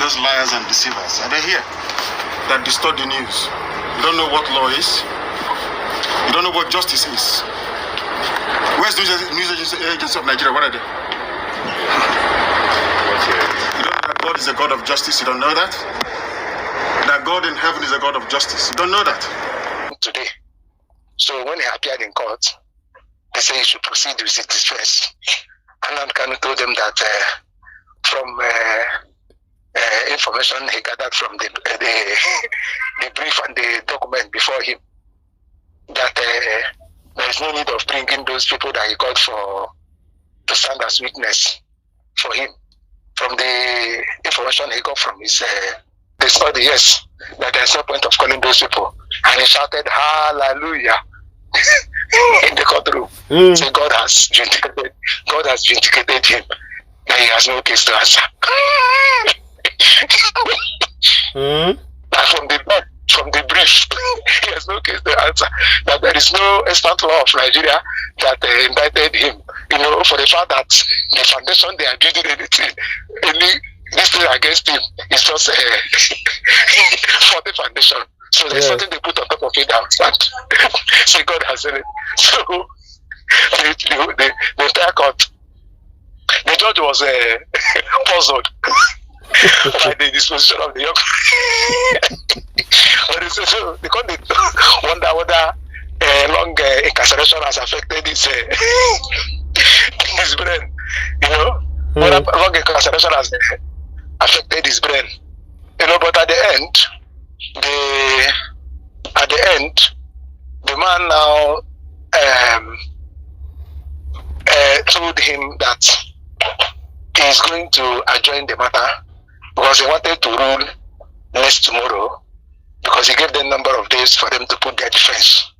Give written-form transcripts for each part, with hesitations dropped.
those liars and deceivers, are they here? That distort the news. You don't know what law is. You don't know what justice is. Where's the news agency of Nigeria? What are they? You don't know that God is a God of justice. You don't know that? That God in heaven is a God of justice. You don't know that? Today. So when he appeared in court, they say he should proceed with his defense. And Nnamdi Kanu told them that from information he gathered from the brief and the document before him, that there is no need of bringing those people that he called for to stand as witness for him. From the information he got from his the study, yes, that there's no point of calling those people. And he shouted, "Hallelujah!" in the courtroom. So God has vindicated him. That he has no case to answer. From the brief, he has no case to answer. That there is no instant law of Nigeria that indicted him. You know, for the fact that the foundation they are building this thing against him is just for the foundation. So there's something they put on top of it that stand. So God has said it. So the entire court, the judge was puzzled by the disposition of the young. So they can't wonder whether long incarceration has affected his brain. You know, whether long incarceration has affected his brain. You know, but at the end, the man now told him that he's going to adjourn the matter because he wanted to rule next tomorrow, because he gave them a number of days for them to put their defense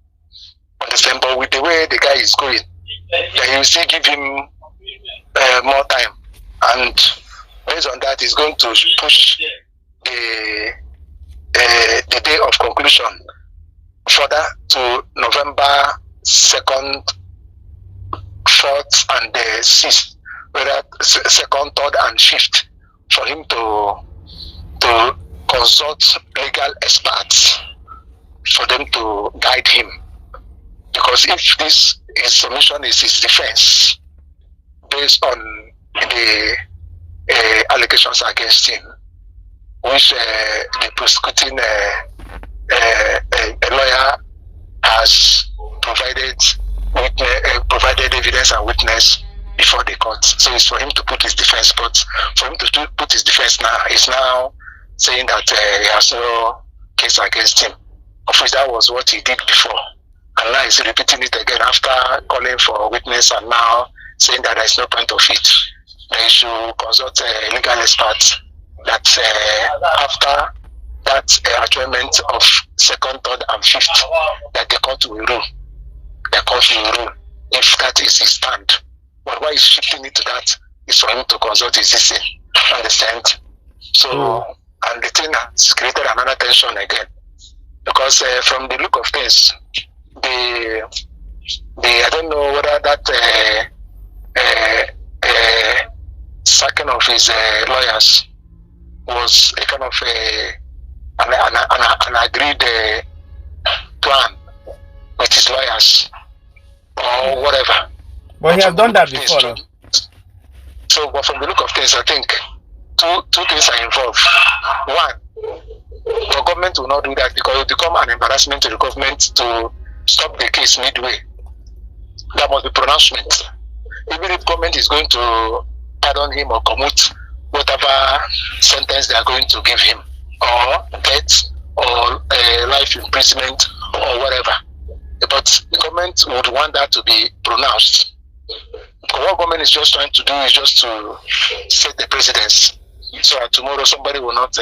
on the same. But with the way the guy is going, that he will still give him more time, and based on that, he's going to push the day of conclusion further to November 2nd, 4th, and 6th, whether 2nd, 3rd, and 5th, for him to consult legal experts for them to guide him. Because if his submission is his defense based on the allegations against him, which the prosecuting a lawyer has provided evidence and witness before the court. So it's for him to put his defense, but for him to put his defense now, he's now saying that he has no case against him. Of which that was what he did before. And now he's repeating it again after calling for witness and now saying that there's no point of it. They should consult legal experts that after that adjournment of 2nd, 3rd, and 5th, that the court will rule. The court will rule if that is his stand. But why he's shifting it to that is for him to consult his CC. Understand? So, and the thing has created another tension again. Because from the look of things, I don't know whether that sacking of his lawyers was a kind of an agreed plan with his lawyers or whatever. But he has done that before. No? So, but from the look of things, I think two things are involved. One, the government will not do that because it will become an embarrassment to the government to stop the case midway. That must be pronouncement. Even if government is going to pardon him or commute whatever sentence they are going to give him, or death, or life imprisonment, or whatever. But the government would want that to be pronounced. What government is just trying to do is just to set the precedence, so that tomorrow somebody will not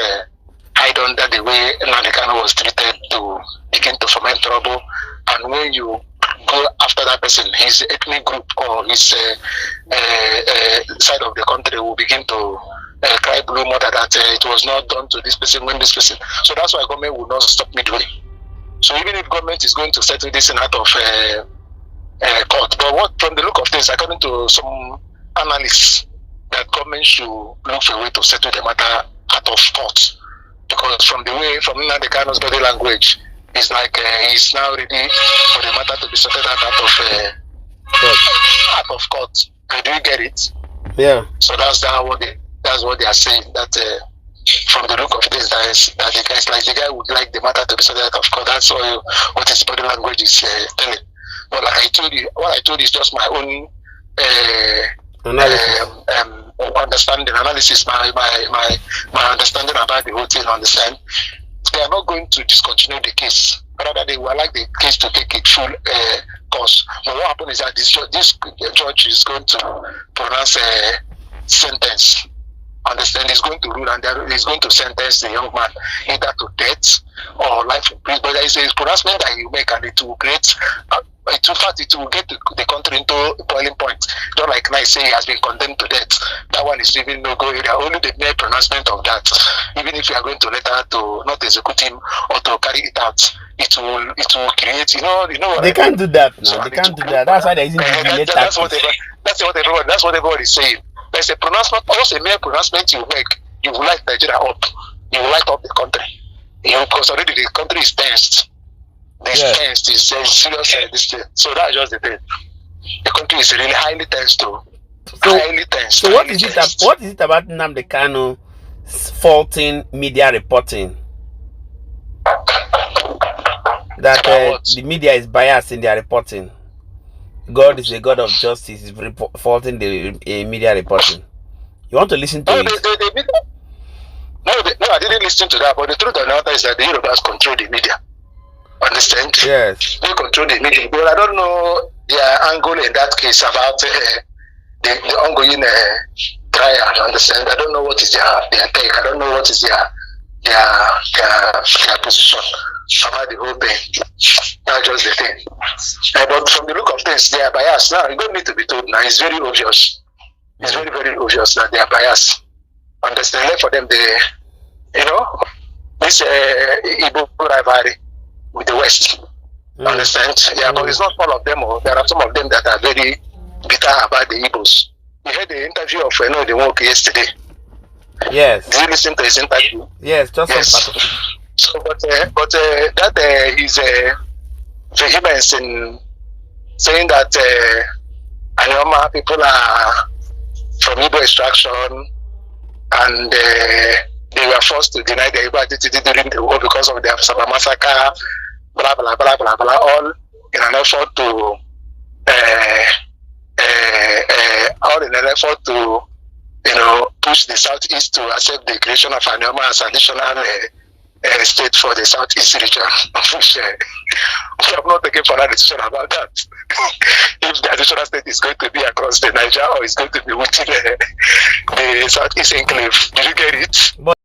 hide under the way Nnamdi Kanu was treated to begin to foment trouble. And when you go after that person, his ethnic group or his side of the country will begin to cry blue mother that it was not done to this person when this person. So that's why government will not stop midway. So even if government is going to settle this in out of court, but what from the look of things, according to some analysts, that government should look for a way to settle the matter out of court, because from Nnamdi Kanu's body language, it's like he's now ready for the matter to be sorted out of court. Do you get it? Yeah. So that's what they are saying. That from the look of this, that the guy would like the matter to be sorted out of court. That's what his body language is telling. But like I told you, what I told you is just my own analysis, my understanding about the whole thing. Understand? They are not going to discontinue the case. Rather, they would like the case to take its full course. But what happened is that this judge is going to pronounce a sentence. Understand? He's going to rule, and he's going to sentence the young man either to death or life in prison. But there is a pronouncement that he will make, and it will create. It will get the country into a boiling point. Don't like now say he has been condemned to death. That one is even no go area. Only the mere pronouncement of that, even if you are going to later to not execute him or to carry it out, it will create. You know what they can't do that now. They can't do that. That's why they're using the that's what everybody is saying. There's a pronouncement, also a mere pronouncement you make. You will light Nigeria up. You will light up the country. Because already the country is tensed. Tensed is serious. So that's just the thing. The country is really highly tensed too. Highly tensed. So what is it about Nnamdi Kanu faulting media reporting? That the media is biased in their reporting. God is a God of justice. Is faulting the media reporting. You want to listen to it? No, I didn't listen to that. But the truth of the matter is that the Yorubas control the media. Understand? Yes. They control the media. But I don't know their angle in that case about the ongoing trial. Understand? I don't know what is their take. I don't know what is their position about the whole thing. That's just the thing. But from the look of things, they are biased. Now, you don't need to be told now. It's very obvious. It's very, very obvious that they are biased. Understand? For them, this Igbo rivalry with the West. Understand? Yeah, but it's not all of them. There are some of them that are very bitter about the Igbos. You heard the interview of the work yesterday. Yes. Did you listen to his interview? Yes, just yes. Part of it. So, but that is vehemence in saying that Ayoma people are from Igbo extraction, and they were forced to deny their Igbo identity during the war because of the Saba massacre, blah blah blah blah blah, all in an effort to push the Southeast to accept the creation of Ayoma as additional state for the Southeast region, which we have not taken further decision about that. If the additional state is going to be across the Niger or is going to be within the Southeast enclave. Did you get it?